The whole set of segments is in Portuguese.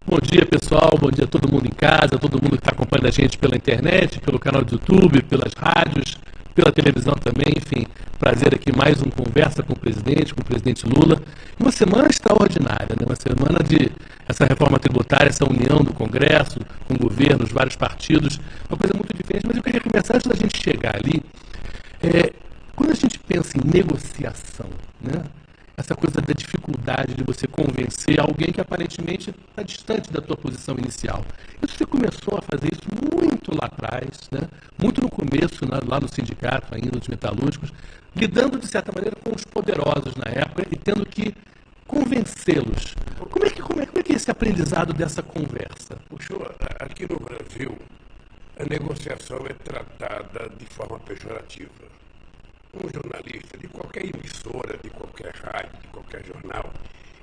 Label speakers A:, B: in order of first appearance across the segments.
A: Bom dia, pessoal. Bom dia a todo mundo em casa, todo mundo que está acompanhando a gente pela internet, pelo canal do YouTube, pelas rádios, pela televisão também. Enfim, prazer aqui mais um Conversa com o presidente Lula. Uma semana extraordinária, né? Uma semana de essa reforma tributária, essa união do Congresso, com o governo, os vários partidos, uma coisa muito diferente. Mas eu queria começar, antes da gente chegar ali, quando a gente pensa em negociação, né? Essa coisa da dificuldade de você convencer alguém que aparentemente está distante da tua posição inicial. Isso você começou a fazer isso muito lá atrás, né? Muito no começo, lá no sindicato ainda, dos metalúrgicos, lidando de certa maneira com os poderosos na época e tendo que convencê-los. Como é que é esse aprendizado dessa conversa?
B: Puxa, aqui no Brasil, a negociação é tratada de forma pejorativa. Um jornalista de qualquer emissora, de qualquer rádio, de qualquer jornal,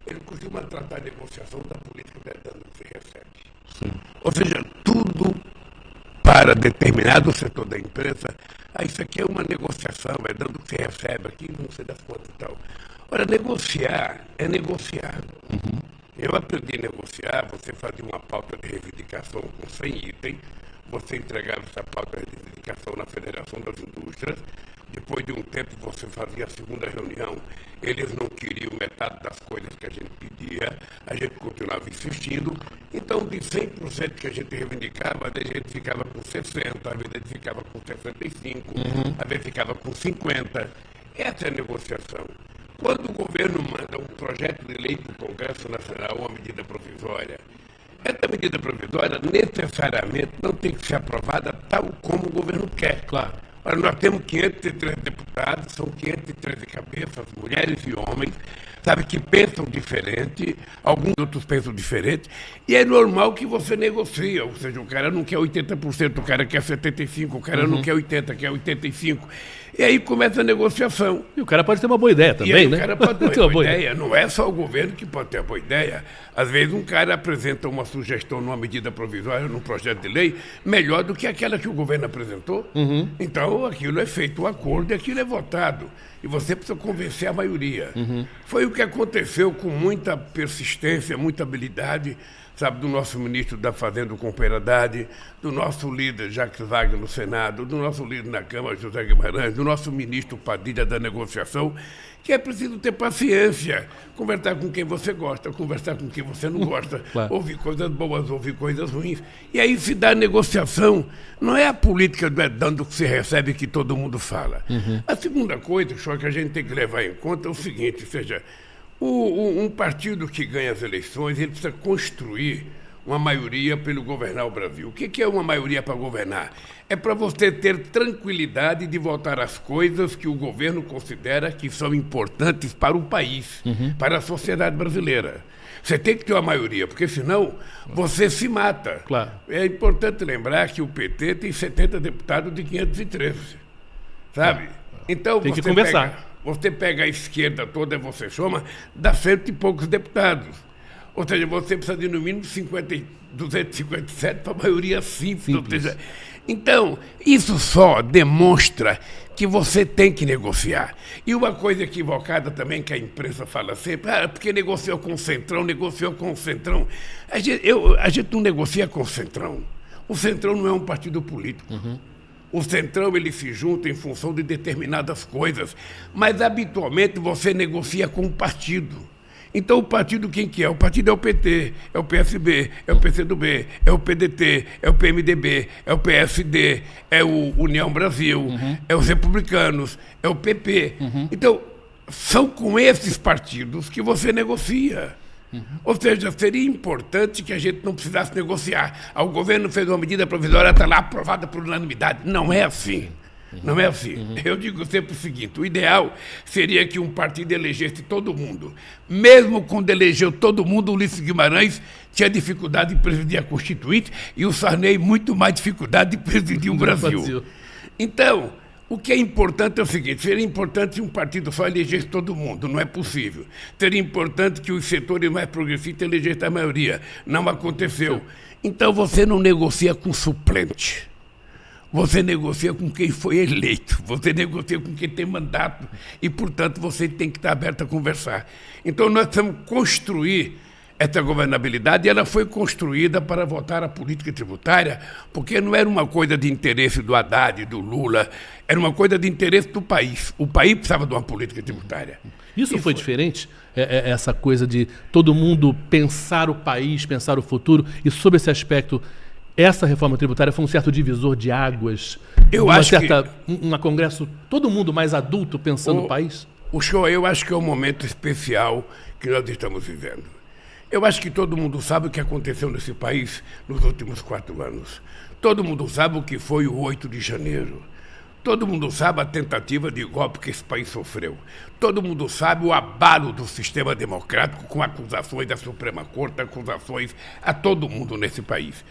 B: ele costuma tratar a negociação da política dando que se recebe.
A: Sim.
B: Ou seja, tudo para determinado setor da empresa, isso aqui é uma negociação, é dando que se recebe, aqui não sei das quantas e tal. Ora, negociar é negociar.
A: Uhum.
B: Eu aprendi a negociar, você fazia uma pauta de reivindicação com 100 itens, você entregava essa pauta de reivindicação na Federação das Indústrias. Depois de um tempo você fazia a segunda reunião, eles não queriam metade das coisas que a gente pedia, a gente continuava insistindo. Então, de 100% que a gente reivindicava, às vezes a gente ficava com 60%, às vezes a gente ficava com 65%, às vezes ficava com 50%. Essa é a negociação. Quando o governo manda um projeto de lei para o Congresso Nacional, uma medida provisória, essa medida provisória necessariamente não tem que ser aprovada tal como o governo quer.
A: Claro.
B: Ora, nós temos 513 deputados, são 513 cabeças, mulheres e homens, sabe, que pensam diferente, alguns outros pensam diferente, e é normal que você negocia, ou seja, o cara não quer 80%, o cara quer 75%, o cara não quer 80%, quer 85%. E aí começa a negociação.
A: E o cara pode ter uma boa ideia também, né?
B: O cara pode ter uma boa ideia. Não é só o governo que pode ter uma boa ideia. Às vezes um cara apresenta uma sugestão numa medida provisória, num projeto de lei, melhor do que aquela que o governo apresentou.
A: Uhum.
B: Então aquilo é feito um acordo e aquilo é votado. E você precisa convencer a maioria.
A: Uhum.
B: Foi o que aconteceu com muita persistência, muita habilidade, sabe, do nosso ministro da Fazenda, com Peradade, do nosso líder Jacques Wagner no Senado, do nosso líder na Câmara, José Guimarães, do nosso ministro Padilha da negociação, que é preciso ter paciência, conversar com quem você gosta, conversar com quem você não gosta,
A: Claro.
B: Ouvir coisas boas, ouvir coisas ruins. E aí se dá negociação. Não é a política do dando que se recebe que todo mundo fala.
A: Uhum.
B: A segunda coisa, só que a gente tem que levar em conta é o seguinte, ou seja, um partido que ganha as eleições, ele precisa construir uma maioria para ele governar o Brasil. O que é uma maioria para governar? É para você ter tranquilidade de votar as coisas que o governo considera que são importantes para o país, para a sociedade brasileira. Você tem que ter uma maioria, porque senão você se mata.
A: Claro.
B: É importante lembrar que o PT tem 70 deputados de 513, sabe? Então
A: Tem que conversar.
B: Você pega a esquerda toda, você soma, dá 100 e poucos deputados. Ou seja, você precisa de no mínimo 257 para a maioria simples. Ou seja, então, isso só demonstra que você tem que negociar. E uma coisa equivocada também que a imprensa fala sempre, porque negociou com o Centrão, negociou com o Centrão. A gente não negocia com o Centrão. O Centrão não é um partido político. O Centrão, ele se junta em função de determinadas coisas, mas habitualmente você negocia com o partido. Então o partido quem que é? O partido é o PT, é o PSB, é o PCdoB, é o PDT, é o PMDB, é o PSD, é o União Brasil, é os Republicanos, é o PP. Então, são com esses partidos que você negocia. Ou seja, seria importante que a gente não precisasse negociar. O governo fez uma medida provisória, está lá aprovada por unanimidade. Não é assim. Não é assim. Eu digo sempre o seguinte, o ideal seria que um partido elegesse todo mundo. Mesmo quando elegeu todo mundo, o Ulisses Guimarães tinha dificuldade de presidir a Constituinte e o Sarney muito mais dificuldade de presidir o Brasil. Então, o que é importante é o seguinte, seria importante que um partido só elegesse todo mundo, não é possível. Seria importante que os setores mais progressistas elegessem a maioria, não aconteceu. Então você não negocia com suplente. você negocia com quem foi eleito, você negocia com quem tem mandato e, portanto, você tem que estar aberto a conversar. Então, nós precisamos construir essa governabilidade, e ela foi construída para votar a política tributária, porque não era uma coisa de interesse do Haddad, do Lula, era uma coisa de interesse do país. O país precisava de uma política tributária.
A: Isso foi diferente? Essa coisa de todo mundo pensar o país, pensar o futuro, e sobre esse aspecto, essa reforma tributária foi um certo divisor de águas?
B: Eu acho que
A: um congresso, todo mundo mais adulto pensando o país?
B: Eu acho que é um momento especial que nós estamos vivendo. Eu acho que todo mundo sabe o que aconteceu nesse país nos últimos 4 anos. Todo mundo sabe o que foi o 8 de janeiro. Todo mundo sabe a tentativa de golpe que esse país sofreu. Todo mundo sabe o abalo do sistema democrático com acusações da Suprema Corte, acusações a todo mundo nesse país.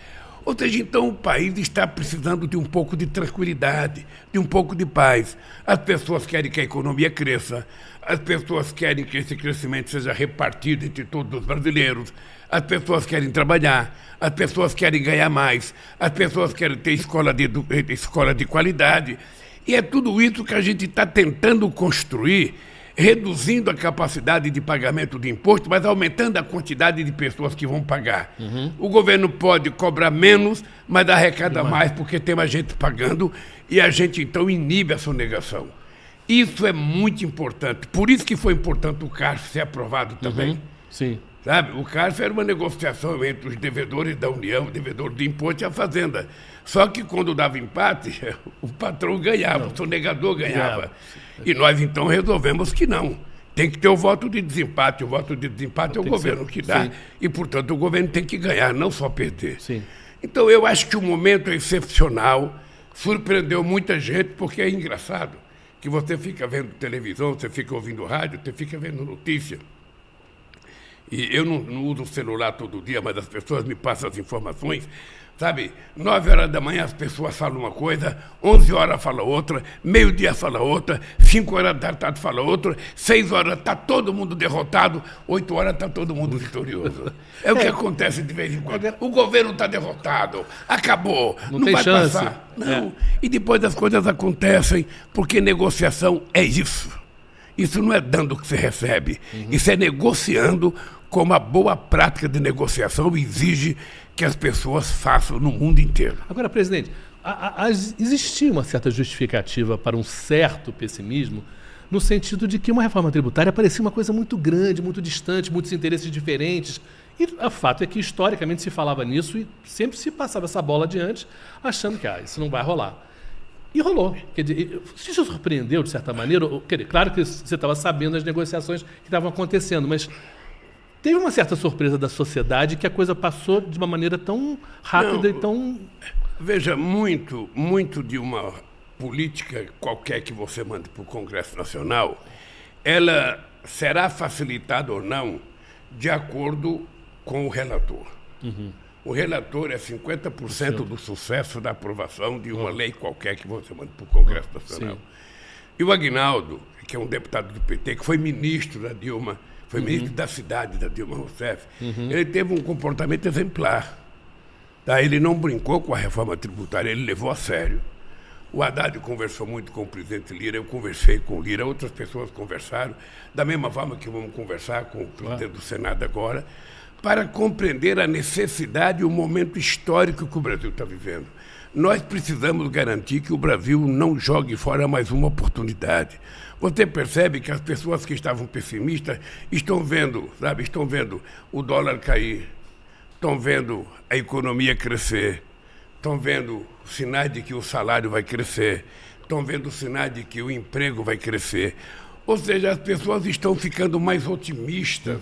B: Ou seja, então o país está precisando de um pouco de tranquilidade, de um pouco de paz. As pessoas querem que a economia cresça, as pessoas querem que esse crescimento seja repartido entre todos os brasileiros, as pessoas querem trabalhar, as pessoas querem ganhar mais, as pessoas querem ter escola de qualidade. E é tudo isso que a gente está tentando construir, reduzindo a capacidade de pagamento de imposto, mas aumentando a quantidade de pessoas que vão pagar. O governo pode cobrar menos, mas arrecada mais, porque tem mais gente pagando, e a gente então inibe a sonegação. Isso é muito importante. Por isso que foi importante o CARF ser aprovado também.
A: Sim.
B: Sabe? O CARF era uma negociação entre os devedores da União, o devedor de imposto e a Fazenda. Só que quando dava empate, o patrão ganhava, o sonegador ganhava. E nós então resolvemos que não. Tem que ter o voto de desempate. O voto de desempate é o governo que dá. Sim. E, portanto, o governo tem que ganhar, não só perder.
A: Sim.
B: Então, eu acho que o momento é excepcional, surpreendeu muita gente, porque é engraçado que você fica vendo televisão, você fica ouvindo rádio, você fica vendo notícia. E eu não uso o celular todo dia, mas as pessoas me passam as informações. Sabe, 9 horas da manhã as pessoas falam uma coisa, 11 horas fala outra, meio-dia fala outra, 5 horas da tarde fala outra, 6 horas está todo mundo derrotado, 8 horas está todo mundo vitorioso. É o que acontece de vez em quando. O governo está derrotado, acabou, não
A: tem
B: vai
A: chance.
B: Passar. Não. E depois as coisas acontecem, porque negociação é isso. Isso não é dando o que você recebe, isso é negociando, como a boa prática de negociação exige que as pessoas façam no mundo inteiro.
A: Agora, presidente, existia uma certa justificativa para um certo pessimismo, no sentido de que uma reforma tributária parecia uma coisa muito grande, muito distante, muitos interesses diferentes. E o fato é que, historicamente, se falava nisso e sempre se passava essa bola adiante, achando que isso não vai rolar. E rolou. Quer dizer, você se surpreendeu, de certa maneira? Quer dizer, claro que você estava sabendo das negociações que estavam acontecendo, mas teve uma certa surpresa da sociedade que a coisa passou de uma maneira tão rápida e tão...
B: Veja, muito de uma política qualquer que você mande para o Congresso Nacional, ela será facilitada ou não de acordo com o relator. O relator é 50% do sucesso da aprovação de uma lei qualquer que você manda para o Congresso Nacional. Sim. E o Aguinaldo, que é um deputado do PT, que foi ministro da Dilma, foi ministro da cidade da Dilma Rousseff, ele teve um comportamento exemplar. Tá? Ele não brincou com a reforma tributária, ele levou a sério. O Haddad conversou muito com o presidente Lira, eu conversei com o Lira, outras pessoas conversaram, da mesma forma que vamos conversar com o presidente do Senado agora, para compreender a necessidade e o momento histórico que o Brasil está vivendo. Nós precisamos garantir que o Brasil não jogue fora mais uma oportunidade. Você percebe que as pessoas que estavam pessimistas estão vendo o dólar cair, estão vendo a economia crescer, estão vendo sinais de que o salário vai crescer, estão vendo sinais de que o emprego vai crescer. Ou seja, as pessoas estão ficando mais otimistas.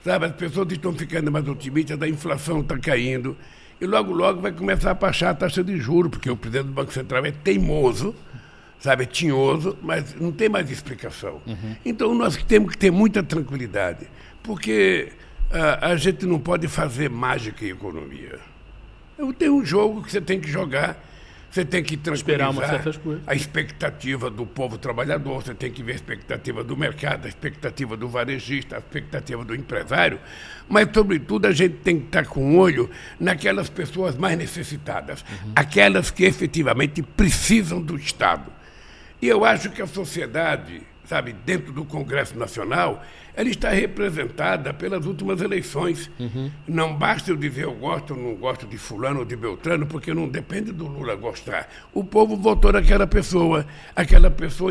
B: As pessoas estão ficando mais otimistas, a inflação está caindo, e logo vai começar a baixar a taxa de juros, porque o presidente do Banco Central é teimoso, é tinhoso, mas não tem mais explicação. Então nós temos que ter muita tranquilidade, porque a gente não pode fazer mágica em economia. Tem um jogo que você tem que jogar, Você tem que
A: esperar
B: tranquilizar
A: certas coisas.
B: a expectativa do povo trabalhador, você tem que ver a expectativa do mercado, a expectativa do varejista, a expectativa do empresário, mas, sobretudo, a gente tem que estar com um olho naquelas pessoas mais necessitadas, aquelas que efetivamente precisam do Estado. E eu acho que a sociedade, sabe, dentro do Congresso Nacional, ela está representada pelas últimas eleições. Não basta eu dizer eu gosto ou não gosto de fulano ou de Beltrano, porque não depende do Lula gostar. O povo votou naquela pessoa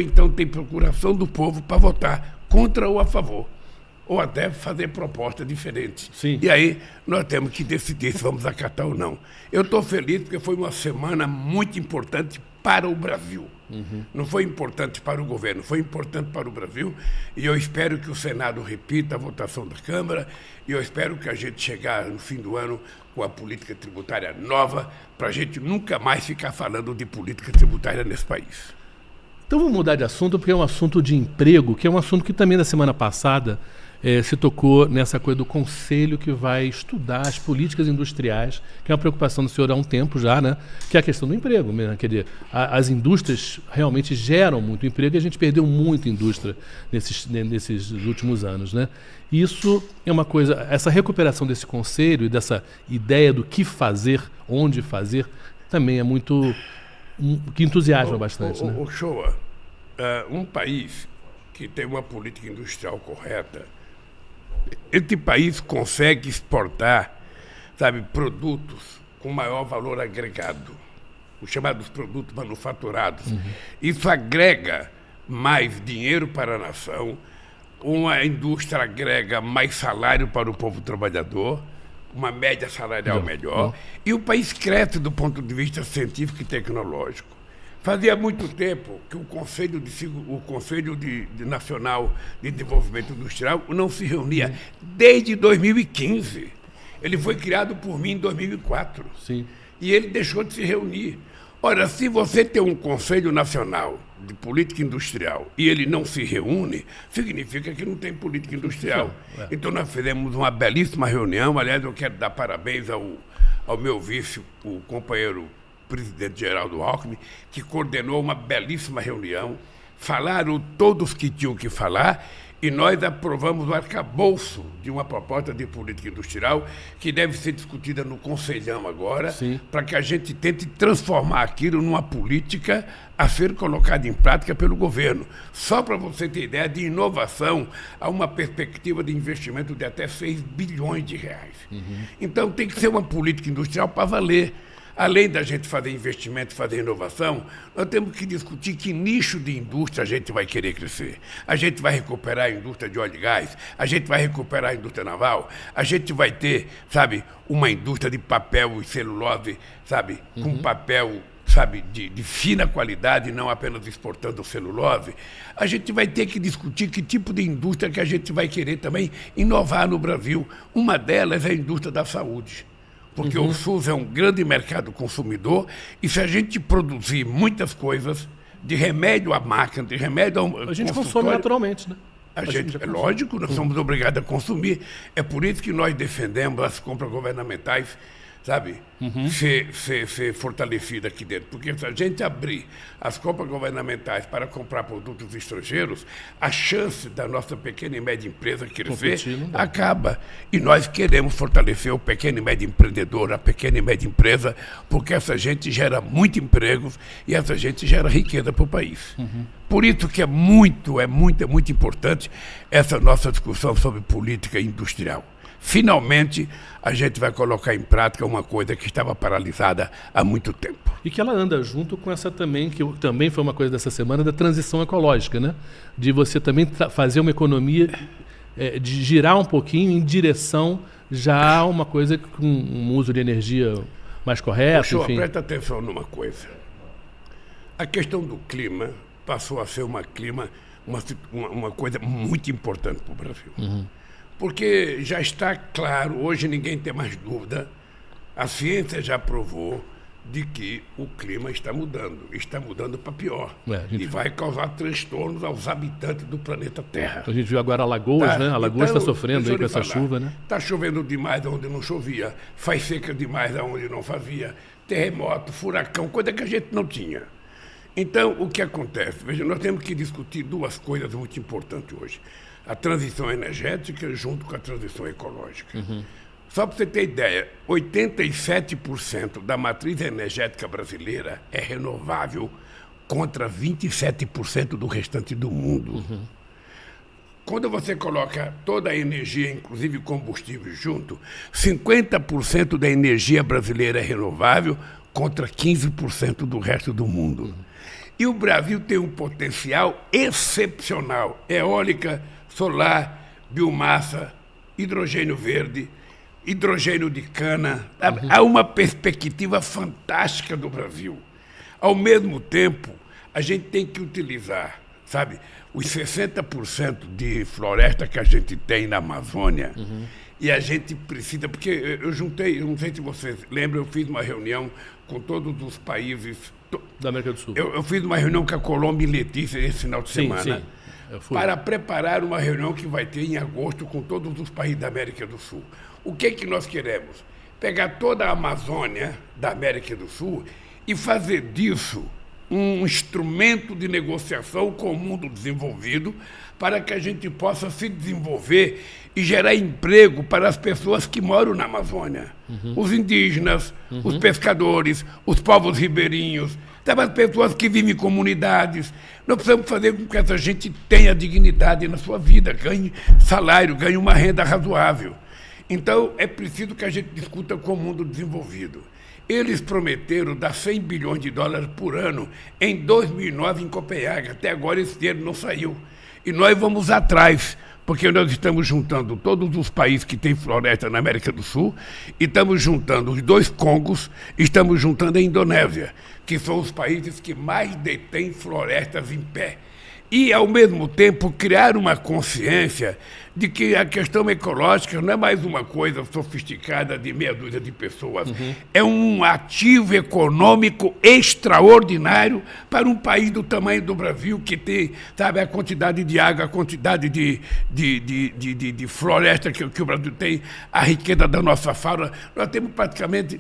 B: então tem procuração do povo para votar contra ou a favor, ou até fazer propostas diferentes.
A: Sim.
B: E aí nós temos que decidir se vamos acatar ou não. Eu estou feliz porque foi uma semana muito importante para o Brasil. Não foi importante para o governo, foi importante para o Brasil, e eu espero que o Senado repita a votação da Câmara, e eu espero que a gente chegar no fim do ano com a política tributária nova, para a gente nunca mais ficar falando de política tributária nesse país.
A: Então vamos mudar de assunto, porque é um assunto de emprego, que é um assunto que também na semana passada se tocou nessa coisa do conselho que vai estudar as políticas industriais, que é uma preocupação do senhor há um tempo já, né? Que é a questão do emprego mesmo. Quer dizer, as indústrias realmente geram muito emprego e a gente perdeu muita indústria nesses últimos anos, né? E isso é uma coisa, essa recuperação desse conselho e dessa ideia do que fazer, onde fazer, também é muito... que entusiasma bastante, né?
B: Shoa, um país que tem uma política industrial correta, esse país consegue exportar, sabe, produtos com maior valor agregado, os chamados produtos manufaturados. Isso agrega mais dinheiro para a nação, uma indústria agrega mais salário para o povo trabalhador, uma média salarial melhor, e o país cresce do ponto de vista científico e tecnológico. Fazia muito tempo que o Conselho Nacional de Desenvolvimento Industrial não se reunia, desde 2015. Ele foi criado por mim em 2004.
A: Sim.
B: E ele deixou de se reunir. Ora, se você tem um Conselho Nacional de Política Industrial e ele não se reúne, significa que não tem política industrial. Então nós fizemos uma belíssima reunião. Aliás, eu quero dar parabéns ao meu vice, o companheiro presidente Geraldo Alckmin, que coordenou uma belíssima reunião. Falaram todos que tinham que falar e nós aprovamos o arcabouço de uma proposta de política industrial que deve ser discutida no Conselhão agora, para que a gente tente transformar aquilo numa política a ser colocada em prática pelo governo. Só para você ter ideia, de inovação, há uma perspectiva de investimento de até 6 bilhões de reais. Então tem que ser uma política industrial para valer. Além da gente fazer investimento e fazer inovação, nós temos que discutir que nicho de indústria a gente vai querer crescer. A gente vai recuperar a indústria de óleo e gás, a gente vai recuperar a indústria naval, a gente vai ter, sabe, uma indústria de papel e celulose, sabe, com papel, sabe, de fina qualidade, não apenas exportando celulose. A gente vai ter que discutir que tipo de indústria que a gente vai querer também inovar no Brasil. Uma delas é a indústria da saúde. Porque o SUS é um grande mercado consumidor e se a gente produzir muitas coisas, de remédio à máquina, de remédio ao
A: a gente consome naturalmente, né?
B: A gente, é lógico, nós somos obrigados a consumir. É por isso que nós defendemos as compras governamentais, sabe? Ser fortalecida aqui dentro. Porque se a gente abrir as compras governamentais para comprar produtos estrangeiros, a chance da nossa pequena e média empresa crescer acaba. E nós queremos fortalecer o pequeno e médio empreendedor, a pequena e média empresa, porque essa gente gera muito empregos e essa gente gera riqueza para o país. Por isso que é muito importante essa nossa discussão sobre política industrial. Finalmente, a gente vai colocar em prática uma coisa que estava paralisada há muito tempo.
A: E que ela anda junto com essa também, que também foi uma coisa dessa semana, da transição ecológica, né? De você também fazer uma economia, de girar um pouquinho em direção já a uma coisa com um uso de energia mais correto, enfim.
B: Presta atenção numa coisa. A questão do clima passou a ser uma coisa muito importante para o Brasil. Porque já está claro, hoje ninguém tem mais dúvida, a ciência já provou de que o clima está mudando para pior. E vai causar transtornos aos habitantes do planeta Terra.
A: A gente viu agora Alagoas, né? Alagoas está sofrendo aí com essa chuva, né?
B: Está chovendo demais onde não chovia, faz seca demais onde não fazia, terremoto, furacão, coisa que a gente não tinha. Então, o que acontece? Veja, nós temos que discutir duas coisas muito importantes hoje. A transição energética junto com a transição ecológica. Só para você ter ideia, 87% da matriz energética brasileira é renovável contra 27% do restante do mundo. Quando você coloca toda a energia, inclusive combustível, junto, 50% da energia brasileira é renovável contra 15% do resto do mundo. E o Brasil tem um potencial excepcional. Eólica, solar, biomassa, hidrogênio verde, hidrogênio de cana. Há uma perspectiva fantástica do Brasil. Ao mesmo tempo, a gente tem que utilizar, sabe, os 60% de floresta que a gente tem na Amazônia, e a gente precisa, porque eu juntei, eu não sei se vocês lembram, eu fiz uma reunião com todos os países
A: da América do Sul.
B: Eu fiz uma reunião com a Colômbia e Letícia esse final de semana, para preparar uma reunião que vai ter em agosto com todos os países da América do Sul. O que nós queremos? Pegar toda a Amazônia da América do Sul e fazer disso um instrumento de negociação com o mundo desenvolvido para que a gente possa se desenvolver e gerar emprego para as pessoas que moram na Amazônia. Os indígenas, os pescadores, os povos ribeirinhos, sabe, as pessoas que vivem em comunidades. Nós precisamos fazer com que essa gente tenha dignidade na sua vida, ganhe salário, ganhe uma renda razoável. Então, é preciso que a gente discuta com o mundo desenvolvido. Eles prometeram dar 100 bilhões de dólares por ano em 2009 em Copenhague. Até agora esse dinheiro não saiu. E nós vamos atrás, porque nós estamos juntando todos os países que têm floresta na América do Sul, e estamos juntando os 2 Congos, estamos juntando a Indonésia, que são os países que mais detêm florestas em pé. E, ao mesmo tempo, criar uma consciência de que a questão ecológica não é mais uma coisa sofisticada de meia dúzia de pessoas. É um ativo econômico extraordinário para um país do tamanho do Brasil, que tem, sabe, a quantidade de água, a quantidade de floresta que o Brasil tem, a riqueza da nossa fauna. Nós temos praticamente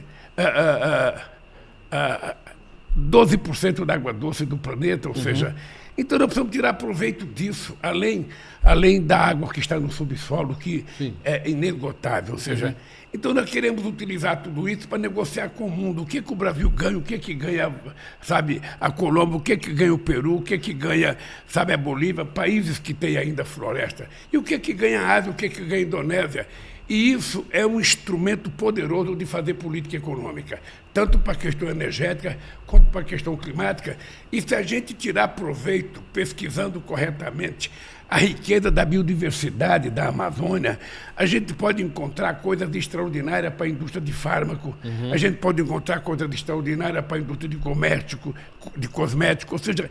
B: 12% da água doce do planeta, ou seja... Então, nós precisamos tirar proveito disso, além da água que está no subsolo, que é inesgotável. Ou seja, então nós queremos utilizar tudo isso para negociar com o mundo. O que o Brasil ganha, o que ganha, sabe, a Colômbia, o que ganha o Peru, o que ganha, sabe, a Bolívia, países que têm ainda floresta. E o que ganha a Ásia, o que ganha a Indonésia. E isso é um instrumento poderoso de fazer política econômica, tanto para a questão energética quanto para a questão climática. E se a gente tirar proveito, pesquisando corretamente a riqueza da biodiversidade da Amazônia, a gente pode encontrar coisas extraordinárias para a indústria de fármaco, a gente pode encontrar coisas extraordinárias para a indústria de cosmético. Ou seja,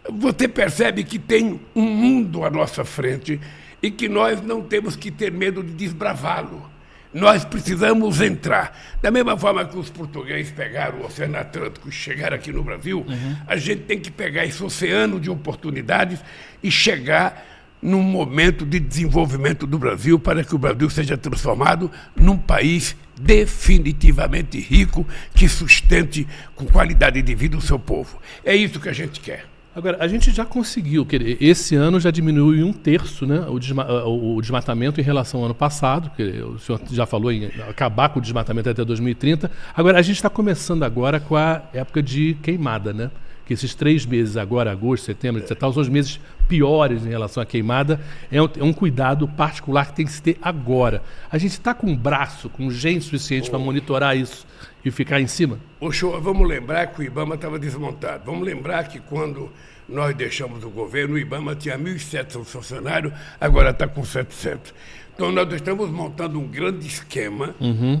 B: você percebe que tem um mundo à nossa frente e que nós não temos que ter medo de desbravá-lo. Nós precisamos entrar. Da mesma forma que os portugueses pegaram o Oceano Atlântico e chegaram aqui no Brasil, a gente tem que pegar esse oceano de oportunidades e chegar num momento de desenvolvimento do Brasil para que o Brasil seja transformado num país definitivamente rico, que sustente com qualidade de vida o seu povo. É isso que a gente quer.
A: Agora, a gente já conseguiu, esse ano já diminuiu em 1/3, né, o desmatamento em relação ao ano passado, que o senhor já falou em acabar com o desmatamento até 2030. Agora, a gente está começando agora com a época de queimada, né? Que esses 3 meses, agora, agosto, setembro, etc., são os meses piores em relação à queimada. É um cuidado particular que tem que se ter agora. A gente está com um braço, com gente suficiente para monitorar isso e ficar em cima?
B: Vamos lembrar que o IBAMA estava desmontado. Vamos lembrar que quando nós deixamos o governo, o IBAMA tinha 1.700 funcionários, agora está com 700. Então, nós estamos montando um grande esquema,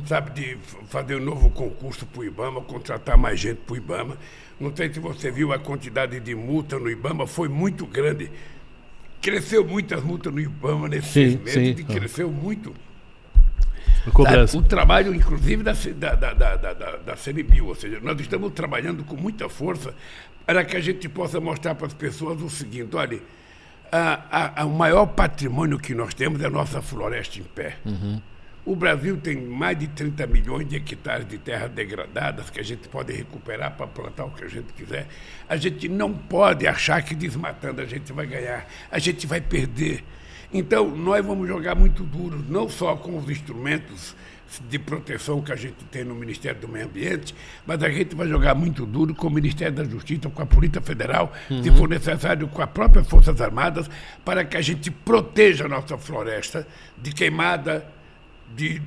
B: sabe, de fazer um novo concurso para o IBAMA, contratar mais gente para o IBAMA. Não sei se você viu a quantidade de multa no IBAMA, foi muito grande. Cresceu muitas multas no IBAMA nesses 6 meses, cresceu muito. O trabalho, inclusive, da CNBio, ou seja, nós estamos trabalhando com muita força para que a gente possa mostrar para as pessoas o seguinte: olha, o maior patrimônio que nós temos é a nossa floresta em pé. O Brasil tem mais de 30 milhões de hectares de terras degradadas que a gente pode recuperar para plantar o que a gente quiser. A gente não pode achar que desmatando a gente vai ganhar. A gente vai perder. Então, nós vamos jogar muito duro, não só com os instrumentos de proteção que a gente tem no Ministério do Meio Ambiente, mas a gente vai jogar muito duro com o Ministério da Justiça, com a Polícia Federal, se for necessário, com as próprias Forças Armadas, para que a gente proteja a nossa floresta de queimada, de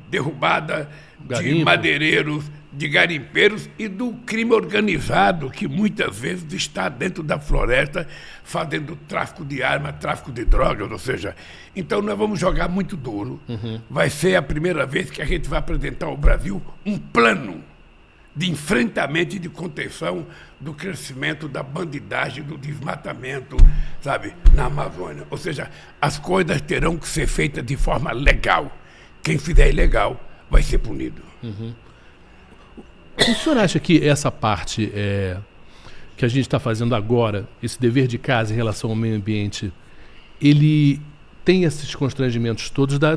B: derrubada,
A: Garimpo,
B: de madeireiros, de garimpeiros e do crime organizado que muitas vezes está dentro da floresta fazendo tráfico de armas, tráfico de drogas, ou seja, então nós vamos jogar muito duro. Vai ser a primeira vez que a gente vai apresentar ao Brasil um plano de enfrentamento e de contenção do crescimento da bandidagem, do desmatamento, sabe, na Amazônia. Ou seja, as coisas terão que ser feitas de forma legal. Quem fizer ilegal vai ser punido.
A: O senhor acha que essa parte que a gente está fazendo agora, esse dever de casa em relação ao meio ambiente, ele tem esses constrangimentos todos da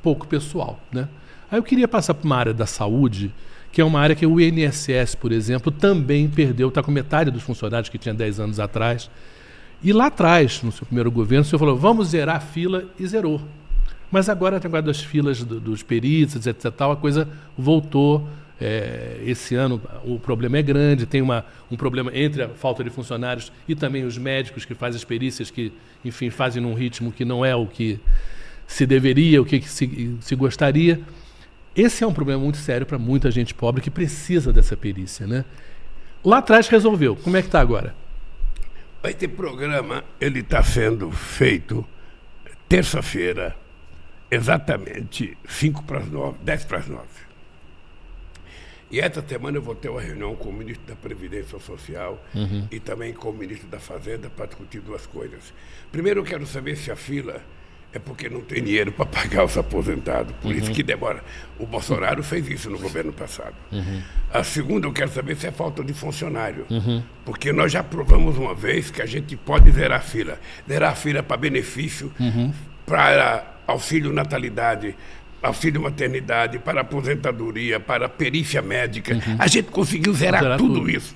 A: pouco pessoal, né? Aí eu queria passar para uma área da saúde, que é uma área que o INSS, por exemplo, também perdeu, está com metade dos funcionários que tinha 10 anos atrás. E lá atrás, no seu primeiro governo, o senhor falou, vamos zerar a fila, e zerou. Mas agora, até agora das filas dos peritos, etc., a coisa voltou. Esse ano o problema é grande, tem um problema entre a falta de funcionários e também os médicos que fazem as perícias que, enfim, fazem num ritmo que não é o que se deveria, o que se gostaria. Esse é um problema muito sério para muita gente pobre que precisa dessa perícia, né? Lá atrás resolveu. Como é que está agora?
B: Esse programa ele está sendo feito terça-feira, exatamente 10 para as 9. E essa semana eu vou ter uma reunião com o ministro da Previdência Social e também com o ministro da Fazenda para discutir duas coisas. Primeiro, eu quero saber se a fila é porque não tem dinheiro para pagar os aposentados, por isso que demora. O Bolsonaro fez isso no governo passado. A segunda, eu quero saber se é falta de funcionário, porque nós já provamos uma vez que a gente pode zerar a fila para benefício, para auxílio natalidade, auxílio maternidade, para aposentadoria, para perícia médica. A gente conseguiu zerar tudo isso.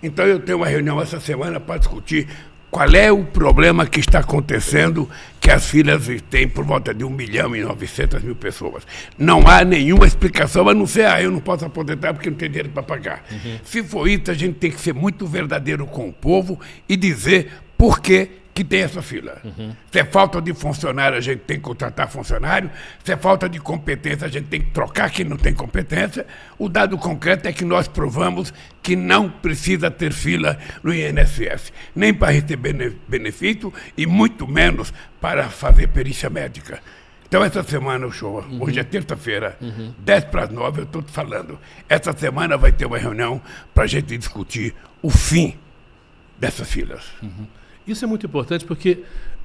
B: Então eu tenho uma reunião essa semana para discutir qual é o problema que está acontecendo, que as filas têm por volta de 1.900.000 pessoas. Não há nenhuma explicação, a não ser, eu não posso aposentar porque não tenho dinheiro para pagar. Se for isso, a gente tem que ser muito verdadeiro com o povo e dizer por que tem essa fila. Se é falta de funcionário, a gente tem que contratar funcionário. Se é falta de competência, a gente tem que trocar quem não tem competência. O dado concreto é que nós provamos que não precisa ter fila no INSS, nem para receber benefício e muito menos para fazer perícia médica. Então, essa semana, hoje é terça-feira, 10 para as 9, eu estou te falando. Essa semana vai ter uma reunião para a gente discutir o fim dessas filas.
A: Isso é muito importante porque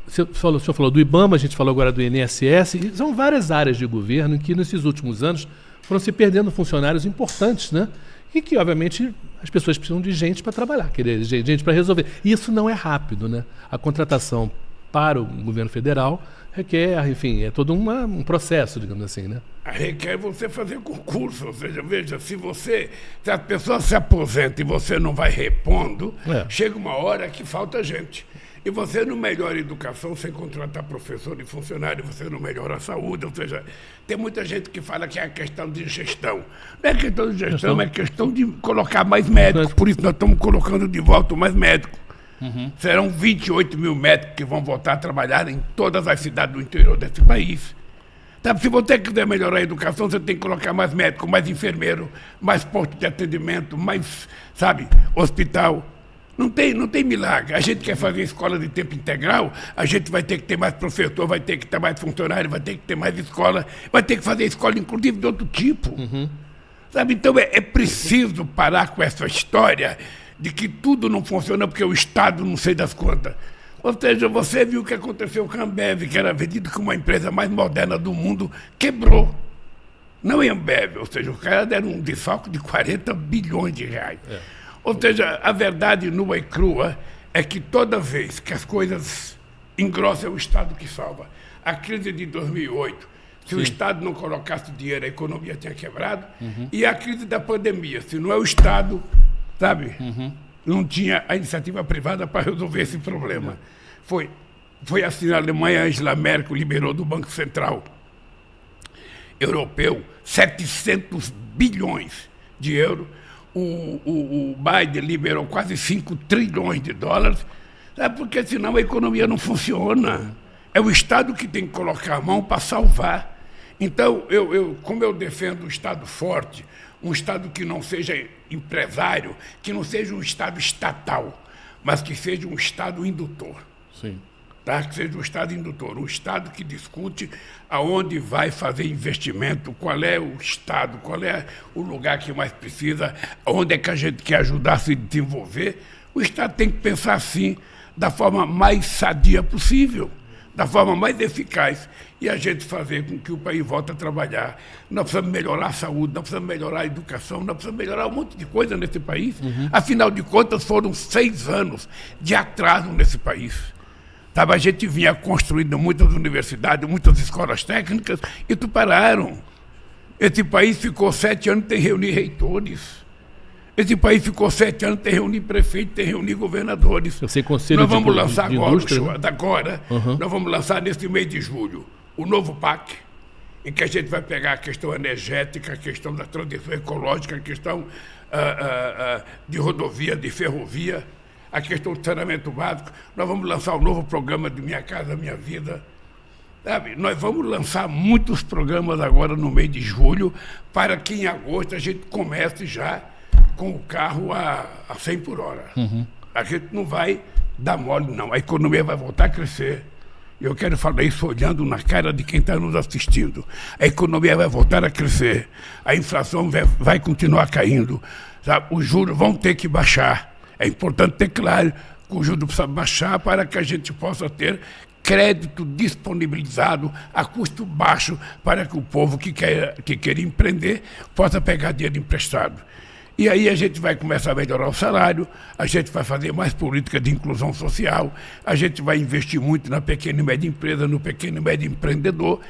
A: o senhor falou do IBAMA, a gente falou agora do INSS, e são várias áreas de governo que nesses últimos anos foram se perdendo funcionários importantes, né? E que, obviamente, as pessoas precisam de gente para trabalhar, querer gente para resolver. E isso não é rápido, né? A contratação para o governo federal requer, enfim, é todo um processo, digamos assim, né?
B: Requer você fazer concurso, ou seja, veja, se a pessoa se aposenta e você não vai repondo, chega uma hora que falta gente. E você não melhora a educação sem contratar professor e funcionário, você não melhora a saúde, ou seja, tem muita gente que fala que é a questão de gestão. Não é questão de gestão, é questão de colocar mais médicos, por isso nós estamos colocando de volta mais médicos. Serão 28 mil médicos que vão voltar a trabalhar em todas as cidades do interior desse país. Se você quiser melhorar a educação, você tem que colocar mais médico, mais enfermeiro, mais posto de atendimento, mais, hospital. Não tem milagre. A gente quer fazer escola de tempo integral, a gente vai ter que ter mais professor, vai ter que ter mais funcionário, vai ter que ter mais escola, vai ter que fazer escola, inclusive, de outro tipo. Então, é preciso parar com essa história de que tudo não funciona porque o Estado não sei das contas. Ou seja, você viu o que aconteceu com a Ambev, que era vendido como uma empresa mais moderna do mundo, quebrou. Não é Ambev, ou seja, os caras deram um desfalque de 40 bilhões de reais. Ou seja, a verdade nua e crua é que toda vez que as coisas engrossa, é o Estado que salva. A crise de 2008, se o Estado não colocasse dinheiro, a economia tinha quebrado. E a crise da pandemia, se não é o Estado, sabe, não tinha a iniciativa privada para resolver esse problema. Foi assim na Alemanha, Angela Merkel liberou do Banco Central Europeu 700 bilhões de euros. O Biden liberou quase 5 trilhões de dólares, sabe? Porque senão a economia não funciona. É o Estado que tem que colocar a mão para salvar. Então, como eu defendo um Estado forte, um Estado que não seja empresário, que não seja um Estado estatal, mas que seja um Estado indutor.
A: Sim.
B: Tá? Que seja um Estado indutor, um Estado que discute aonde vai fazer investimento, qual é o Estado, qual é o lugar que mais precisa, onde é que a gente quer ajudar a se desenvolver. O Estado tem que pensar assim, da forma mais sadia possível, da forma mais eficaz, e a gente fazer com que o país volte a trabalhar. Nós precisamos melhorar a saúde, nós precisamos melhorar a educação, nós precisamos melhorar um monte de coisa nesse país. Afinal de contas, foram 6 anos de atraso nesse país. A gente vinha construindo muitas universidades, muitas escolas técnicas, e pararam. Esse país ficou 7 anos sem reunir reitores. Esse país ficou 7 anos sem reunir prefeitos, sem reunir governadores.
A: Nós
B: vamos lançar
A: de
B: agora, nós vamos lançar nesse mês de julho o novo PAC, em que a gente vai pegar a questão energética, a questão da transição ecológica, a questão de rodovia, de ferrovia, a questão do saneamento básico. Nós vamos lançar o novo programa de Minha Casa Minha Vida. Sabe? Nós vamos lançar muitos programas agora no mês de julho, para que em agosto a gente comece já com o carro a 100 por hora. A gente não vai dar mole, não. A economia vai voltar a crescer. Eu quero falar isso olhando na cara de quem está nos assistindo. A economia vai voltar a crescer. A inflação vai continuar caindo. Sabe? Os juros vão ter que baixar. É importante ter claro que o juro precisa baixar para que a gente possa ter crédito disponibilizado a custo baixo para que o povo que quer empreender possa pegar dinheiro emprestado. E aí a gente vai começar a melhorar o salário, a gente vai fazer mais política de inclusão social, a gente vai investir muito na pequena e média empresa, no pequeno e médio empreendedor,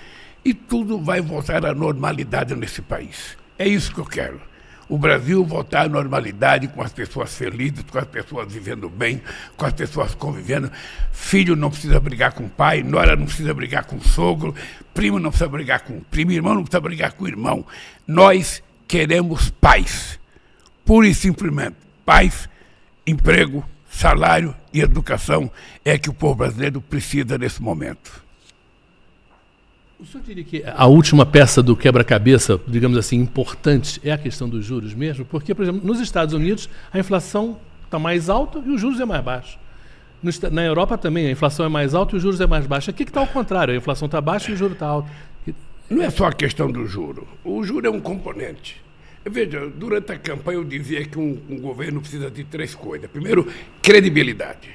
B: e tudo vai voltar à normalidade nesse país. É isso que eu quero. O Brasil voltar à normalidade, com as pessoas felizes, com as pessoas vivendo bem, com as pessoas convivendo. Filho não precisa brigar com o pai, nora não precisa brigar com o sogro, primo não precisa brigar com o primo, irmão não precisa brigar com o irmão. Nós queremos paz. Pura e simplesmente, paz, emprego, salário e educação é que o povo brasileiro precisa nesse momento.
A: O senhor diria que a última peça do quebra-cabeça, digamos assim, importante, é a questão dos juros mesmo? Porque, por exemplo, nos Estados Unidos a inflação está mais alta e os juros é mais baixo. Na Europa também a inflação é mais alta e os juros é mais baixo. Aqui que está ao contrário, a inflação está baixa e o juro está alto.
B: Não é só a questão do juro. O juro é um componente. Veja, durante a campanha eu dizia que um governo precisa de 3 coisas. Primeiro, credibilidade.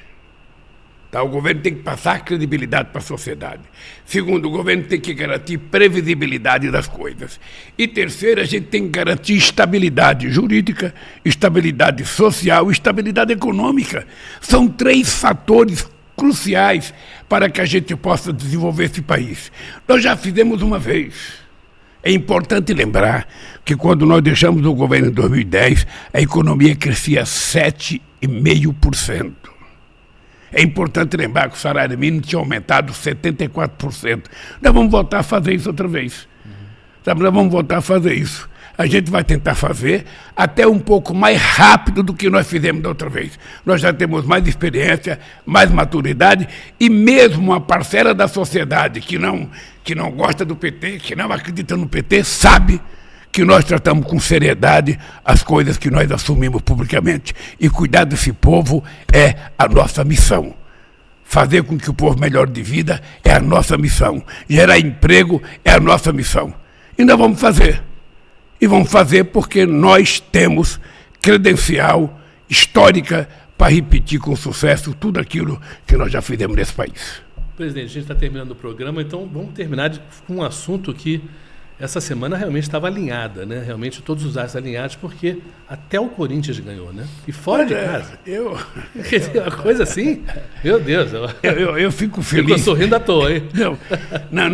B: Tá? O governo tem que passar credibilidade para a sociedade. Segundo, o governo tem que garantir previsibilidade das coisas. E terceiro, a gente tem que garantir estabilidade jurídica, estabilidade social e estabilidade econômica. São 3 fatores cruciais para que a gente possa desenvolver esse país. Nós já fizemos uma vez. É importante lembrar que quando nós deixamos o governo em 2010, a economia crescia 7,5%. É importante lembrar que o salário mínimo tinha aumentado 74%. Nós vamos voltar a fazer isso outra vez. Sabe, nós vamos voltar a fazer isso. A gente vai tentar fazer até um pouco mais rápido do que nós fizemos da outra vez. Nós já temos mais experiência, mais maturidade, e mesmo uma parcela da sociedade que não gosta do PT, que não acredita no PT, sabe que nós tratamos com seriedade as coisas que nós assumimos publicamente. E cuidar desse povo é a nossa missão. Fazer com que o povo melhore de vida é a nossa missão. Gerar emprego é a nossa missão. E nós vamos fazer. E vamos fazer porque nós temos credencial histórica para repetir com sucesso tudo aquilo que nós já fizemos nesse país.
A: Presidente, a gente está terminando o programa, então vamos terminar com um assunto que essa semana realmente estava alinhada, né? Realmente todos os astros alinhados, porque até o Corinthians ganhou, né? E fora de casa. Quer dizer, uma coisa assim, meu Deus.
B: Eu fico feliz.
A: Ficou sorrindo à toa, hein?
B: Não.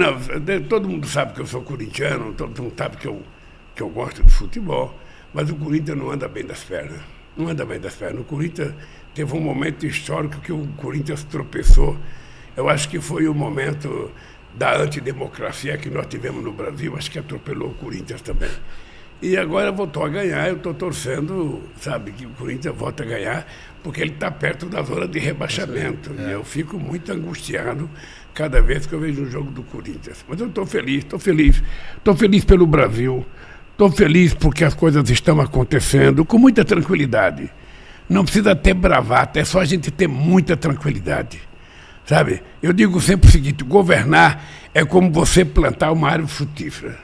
B: Todo mundo sabe que eu sou corintiano, todo mundo sabe que eu gosto de futebol, mas o Corinthians não anda bem das pernas. Não anda bem das pernas. O Corinthians teve um momento histórico que o Corinthians tropeçou. Eu acho que foi o momento da antidemocracia que nós tivemos no Brasil, acho que atropelou o Corinthians também. E agora voltou a ganhar, eu estou torcendo, sabe, que o Corinthians volta a ganhar, porque ele está perto da zona de rebaixamento. E eu fico muito angustiado cada vez que eu vejo um jogo do Corinthians. Mas eu estou feliz. Estou feliz pelo Brasil, estou feliz porque as coisas estão acontecendo com muita tranquilidade. Não precisa ter bravata, é só a gente ter muita tranquilidade. Sabe, eu digo sempre o seguinte, governar é como você plantar uma árvore frutífera.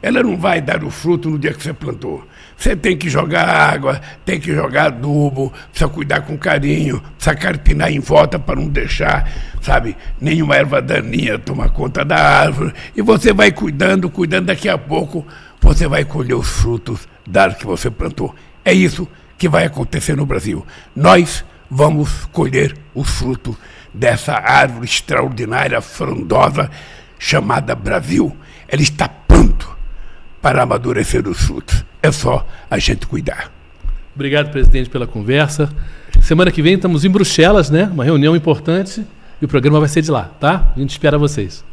B: Ela não vai dar o fruto no dia que você plantou. Você tem que jogar água, tem que jogar adubo, precisa cuidar com carinho, precisa carpinar em volta para não deixar, sabe, nenhuma erva daninha tomar conta da árvore. E você vai cuidando, daqui a pouco você vai colher os frutos da árvore que você plantou. É isso que vai acontecer no Brasil. Nós vamos colher os frutos dessa árvore extraordinária, frondosa, chamada Brasil. Ela está pronta para amadurecer os frutos. É só a gente cuidar.
A: Obrigado, presidente, pela conversa. Semana que vem estamos em Bruxelas, né? Uma reunião importante e o programa vai ser de lá, tá? A gente espera vocês.